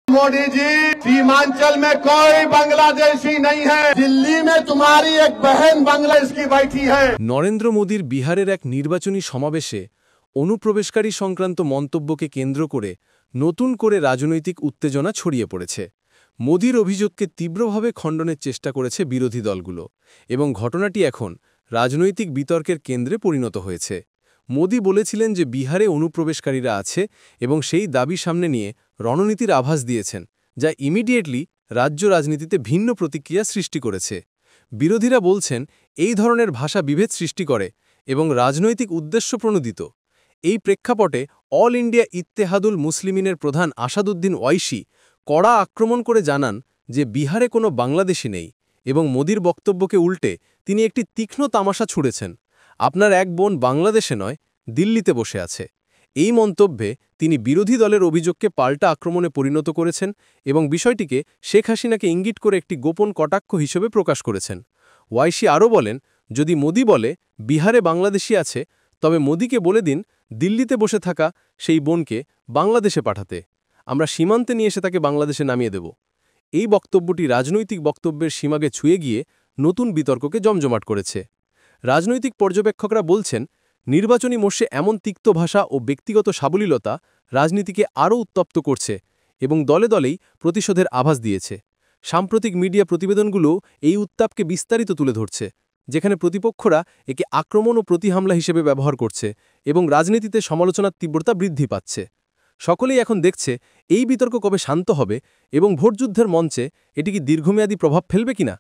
मोदी जी, सीमांचल में कोई बांग्लादेशी नहीं है। दिल्ली में तुम्हारी एक बहन बांग्लादेश की बैठी है। নরেন্দ্র মোদীর বিহারের এক নির্বাচনী সমাবেশে অনুপ্রবেশকারী সংক্রান্ত মন্তব্যকে কেন্দ্র করে নতুন করে রাজনৈতিক উত্তেজনা ছড়িয়ে পড়েছে। মোদীর অভিযোগকে তীব্রভাবে খণ্ডনের চেষ্টা করেছে বিরোধী দলগুলো এবং ঘটনাটি এখন রাজনৈতিক বিতর্কের কেন্দ্রে পরিণত হয়েছে। মোদী বলেছিলেন যে বিহারে অনুপ্রবেশকারীরা আছে এবং সেই দাবি সামনে নিয়ে রণনীতির আভাস দিয়েছেন, যা ইমিডিয়েটলি রাজ্য রাজনীতিতে ভিন্ন প্রতিক্রিয়া সৃষ্টি করেছে। বিরোধীরা বলছেন এই ধরনের ভাষা বিভেদ সৃষ্টি করে এবং রাজনৈতিক উদ্দেশ্যপ্রণোদিত। এই প্রেক্ষাপটে অল ইন্ডিয়া ইত্তেহাদুল মুসলিমিনের প্রধান আসাদুদ্দিন ওয়াইসি কড়া আক্রমণ করে জানান যে বিহারে কোনো বাংলাদেশি নেই এবং মোদীর বক্তব্যকে উল্টে তিনি একটি তীক্ষ্ণ তামাশা ছুড়েছেন। আপনার এক বোন বাংলাদেশে নয়, দিল্লিতে বসে আছে। এই মন্তব্যে তিনি বিরোধী দলের অভিযোগকে পাল্টা আক্রমণে পরিণত করেছেন এবং বিষয়টিকে শেখ হাসিনাকে ইঙ্গিত করে একটি গোপন কটাক্ষ হিসেবে প্রকাশ করেছেন। ওয়াইসি আরও বলেন, যদি মোদী বলে বিহারে বাংলাদেশি আছে, তবে মোদীকে বলে দিন দিল্লিতে বসে থাকা সেই বোনকে বাংলাদেশে পাঠাতে। আমরা সীমান্তে নিয়ে এসে তাকে বাংলাদেশে নামিয়ে দেব। এই বক্তব্যটি রাজনৈতিক বক্তব্যের সীমাকে ছুঁয়ে গিয়ে নতুন বিতর্ককে জমজমাট করেছে। রাজনৈতিক পর্যবেক্ষকরা বলছেন, নির্বাচনী মোর্শে এমন তিক্ত ভাষা ও ব্যক্তিগত সাবলীলতা রাজনীতিকে আরও উত্তপ্ত করছে এবং দলে দলেই প্রতিশোধের আভাস দিয়েছে। সাম্প্রতিক মিডিয়া প্রতিবেদনগুলো এই উত্তাপকে বিস্তারিত তুলে ধরছে, যেখানে প্রতিপক্ষরা একে আক্রমণ ও প্রতিহামলা হিসেবে ব্যবহার করছে এবং রাজনীতিতে সমালোচনার তীব্রতা বৃদ্ধি পাচ্ছে। সকলেই এখন দেখছে এই বিতর্ক কবে শান্ত হবে এবং ভোটযুদ্ধের মঞ্চে এটি কি দীর্ঘমেয়াদী প্রভাব ফেলবে কিনা।